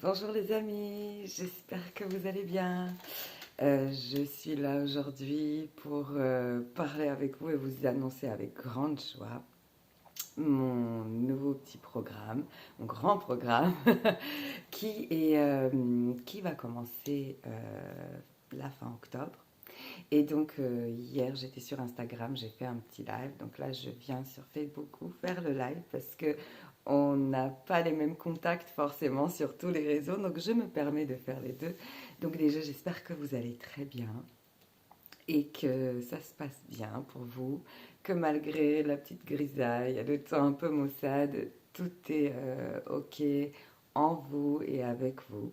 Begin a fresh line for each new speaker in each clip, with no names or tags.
Bonjour les amis, j'espère que vous allez bien. Je suis là aujourd'hui pour parler avec vous et vous annoncer avec grande joie mon nouveau petit programme, mon grand programme qui va commencer la fin octobre. Et donc hier j'étais sur Instagram, j'ai fait un petit live. Donc là je viens sur Facebook faire le live parce que on n'a pas les mêmes contacts forcément sur tous les réseaux. Donc je me permets de faire les deux. Donc déjà j'espère que vous allez très bien et que ça se passe bien pour vous, que malgré la petite grisaille, le temps un peu maussade, tout est ok en vous et avec vous.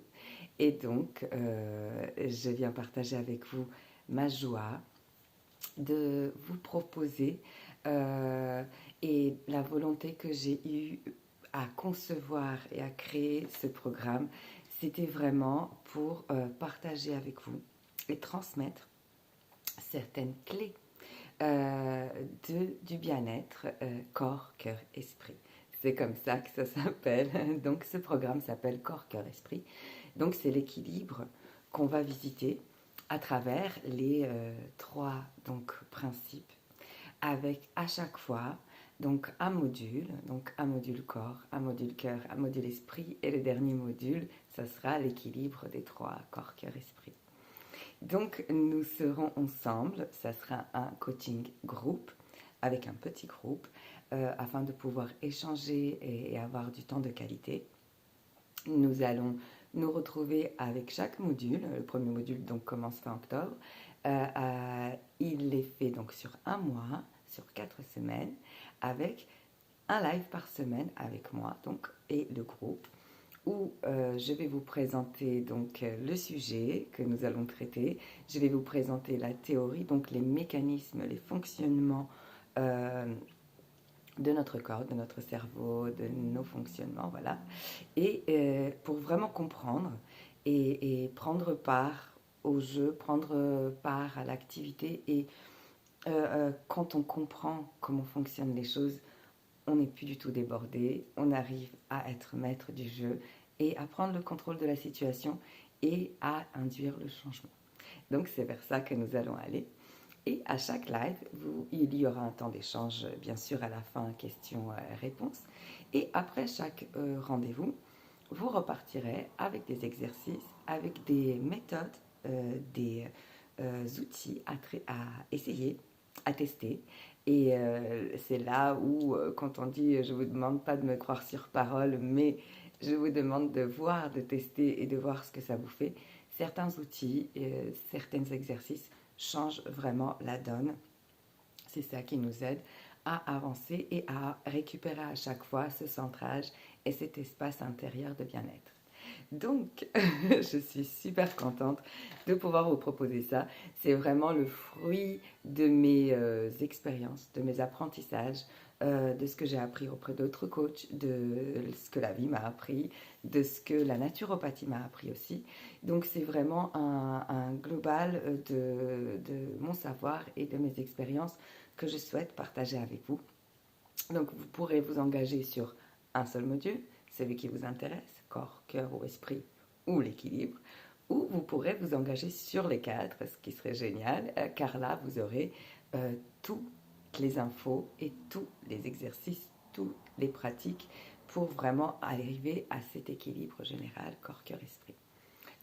Et donc, je viens partager avec vous ma joie de vous proposer euh, et la volonté que j'ai eue à concevoir et à créer ce programme, c'était vraiment pour partager avec vous et transmettre certaines clés euh, du bien-être corps, cœur, esprit. C'est comme ça que ça s'appelle. Donc ce programme s'appelle Corps, cœur, esprit. Donc c'est l'équilibre qu'on va visiter à travers les trois principes avec à chaque fois donc un module corps, un module cœur, un module esprit et le dernier module, ça sera l'équilibre des trois corps, cœur, esprit. Donc nous serons ensemble, ça sera un coaching groupe avec un petit groupe afin de pouvoir échanger et avoir du temps de qualité. Nous allons nous retrouver avec chaque module. Le premier module donc commence fin octobre. Il est fait donc sur un mois, sur 4 semaines, avec un live par semaine avec moi donc, et le groupe où je vais vous présenter donc le sujet que nous allons traiter. Je vais vous présenter la théorie, donc les mécanismes, les fonctionnements de notre corps, de notre cerveau, de nos fonctionnements, voilà. Et pour vraiment comprendre et prendre part au jeu, prendre part à l'activité. Et quand on comprend comment fonctionnent les choses, on n'est plus du tout débordé, on arrive à être maître du jeu et à prendre le contrôle de la situation et à induire le changement. Donc c'est vers ça que nous allons aller. Et à chaque live, il y aura un temps d'échange, bien sûr, à la fin, questions-réponses. Et après chaque rendez-vous, vous repartirez avec des exercices, avec des méthodes, des outils à essayer, à tester. Et c'est là où, quand on dit je ne vous demande pas de me croire sur parole, mais je vous demande de voir, de tester et de voir ce que ça vous fait, certains outils, certains exercices changent vraiment la donne. C'est ça qui nous aide à avancer et à récupérer à chaque fois ce centrage et cet espace intérieur de bien-être. Donc, je suis super contente de pouvoir vous proposer ça. C'est vraiment le fruit de mes expériences, de mes apprentissages, de ce que j'ai appris auprès d'autres coachs, de ce que la vie m'a appris, de ce que la naturopathie m'a appris aussi. Donc, c'est vraiment un global de mon savoir et de mes expériences que je souhaite partager avec vous. Donc, vous pourrez vous engager sur un seul module, celui qui vous intéresse, corps, cœur ou esprit, ou l'équilibre, ou vous pourrez vous engager sur les quatre, ce qui serait génial, car là, vous aurez toutes les infos et tous les exercices, toutes les pratiques pour vraiment arriver à cet équilibre général, corps, cœur, esprit.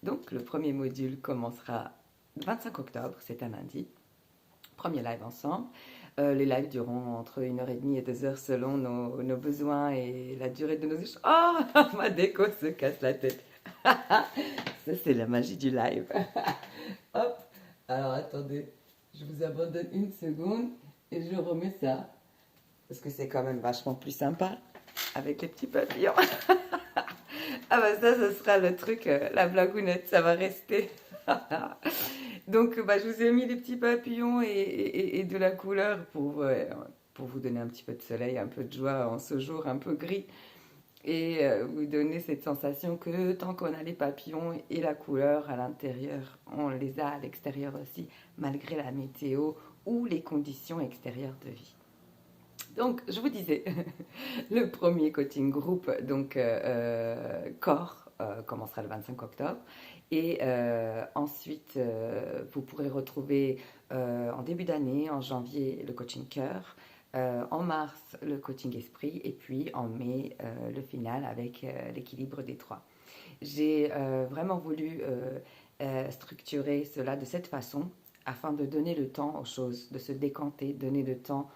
Donc, le premier module commencera le 25 octobre, c'est un lundi. Premier live ensemble. Les lives dureront entre 1h30 et 2 heures selon nos besoins et la durée de nos échanges. Oh, ma déco se casse la tête. Ça, c'est la magie du live. Hop, alors attendez, je vous abandonne une seconde et je remets ça. Parce que c'est quand même vachement plus sympa avec les petits papillons. Ah bah ça, ce sera le truc, la blagounette, ça va rester. Donc bah, je vous ai mis des petits papillons et de la couleur pour vous donner un petit peu de soleil, un peu de joie en ce jour un peu gris. Et vous donner cette sensation que tant qu'on a les papillons et la couleur à l'intérieur, on les a à l'extérieur aussi, malgré la météo ou les conditions extérieures de vie. Donc, je vous disais, le premier coaching groupe, donc corps, commencera le 25 octobre. Et ensuite, vous pourrez retrouver en début d'année, en janvier, le coaching cœur, en mars, le coaching esprit, et puis en mai, le final avec l'équilibre des trois. J'ai vraiment voulu structurer cela de cette façon afin de donner le temps aux choses, de se décanter, donner le temps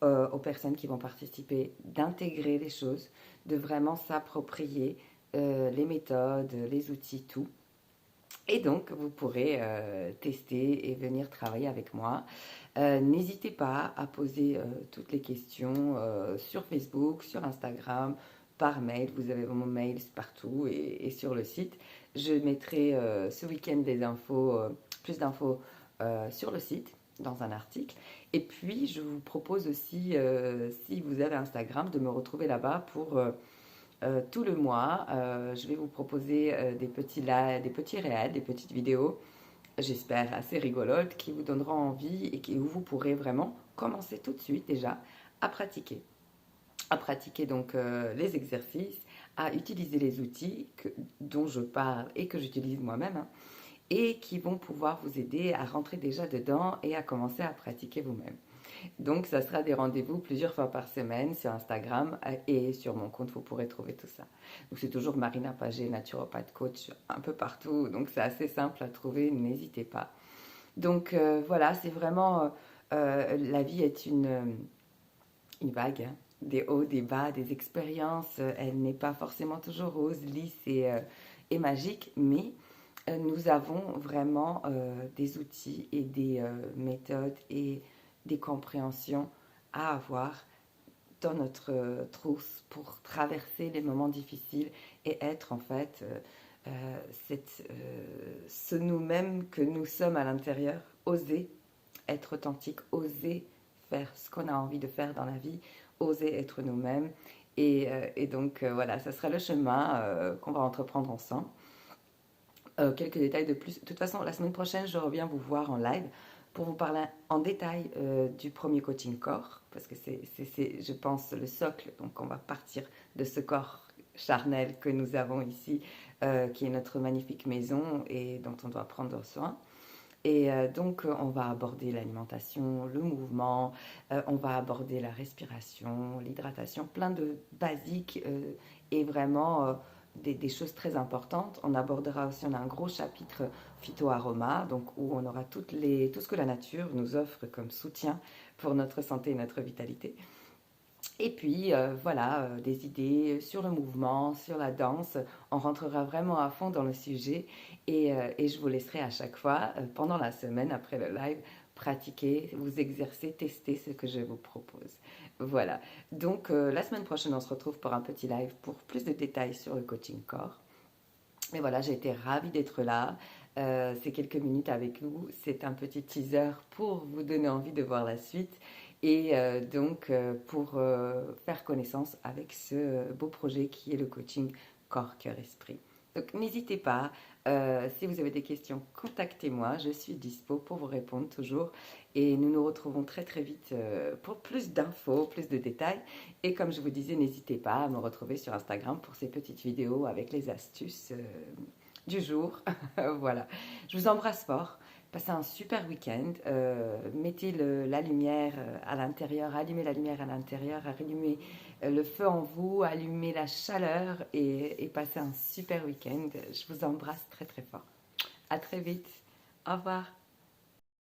aux personnes qui vont participer d'intégrer les choses, de vraiment s'approprier les méthodes, les outils, tout. Et donc, vous pourrez tester et venir travailler avec moi. N'hésitez pas à poser toutes les questions sur Facebook, sur Instagram, par mail. Vous avez mon mail partout et sur le site. Je mettrai ce week-end des infos, plus d'infos sur le site, dans un article. Et puis, je vous propose aussi, si vous avez Instagram, de me retrouver là-bas pour tout le mois. Je vais vous proposer des petits réels, des petites vidéos, j'espère assez rigolotes, qui vous donneront envie et où vous pourrez vraiment commencer tout de suite déjà à pratiquer. À pratiquer donc les exercices, à utiliser les outils dont je parle et que j'utilise moi-même, hein, et qui vont pouvoir vous aider à rentrer déjà dedans et à commencer à pratiquer vous-même. Donc, ça sera des rendez-vous plusieurs fois par semaine sur Instagram et sur mon compte, vous pourrez trouver tout ça. Donc, c'est toujours Marina Pagé, naturopathe coach, un peu partout. Donc, c'est assez simple à trouver, n'hésitez pas. Donc, voilà, c'est vraiment... la vie est une vague, hein, des hauts, des bas, des expériences. Elle n'est pas forcément toujours rose, lisse et magique, mais nous avons vraiment des outils et des méthodes et des compréhensions à avoir dans notre trousse pour traverser les moments difficiles et être en fait ce nous-mêmes que nous sommes à l'intérieur, oser être authentique, oser faire ce qu'on a envie de faire dans la vie, oser être nous-mêmes. Et donc voilà, ça sera le chemin qu'on va entreprendre ensemble. Quelques détails de plus. De toute façon, la semaine prochaine, je reviens vous voir en live pour vous parler en détail du premier coaching corps, parce que c'est, je pense, le socle. Donc, on va partir de ce corps charnel que nous avons ici, qui est notre magnifique maison et dont on doit prendre soin. Et donc, on va aborder l'alimentation, le mouvement, on va aborder la respiration, l'hydratation, plein de basiques et vraiment des choses très importantes. On abordera aussi, on a un gros chapitre phytoaroma, donc où on aura tout ce que la nature nous offre comme soutien pour notre santé et notre vitalité. Et puis, voilà, des idées sur le mouvement, sur la danse. On rentrera vraiment à fond dans le sujet et je vous laisserai à chaque fois, pendant la semaine, après le live, pratiquer, vous exercer, tester ce que je vous propose. Voilà. Donc, la semaine prochaine, on se retrouve pour un petit live pour plus de détails sur le coaching corps. Mais voilà, j'ai été ravie d'être là. Ces quelques minutes avec vous, c'est un petit teaser pour vous donner envie de voir la suite et donc pour faire connaissance avec ce beau projet qui est le coaching corps, cœur, esprit. Donc n'hésitez pas, si vous avez des questions, contactez-moi, je suis dispo pour vous répondre toujours et nous nous retrouvons très très vite pour plus d'infos, plus de détails et comme je vous disais, n'hésitez pas à me retrouver sur Instagram pour ces petites vidéos avec les astuces du jour. Voilà, je vous embrasse fort. Passez un super week-end. Mettez la lumière à l'intérieur, allumez la lumière à l'intérieur, allumez le feu en vous, allumez la chaleur et passez un super week-end. Je vous embrasse très très fort. À très vite. Au revoir.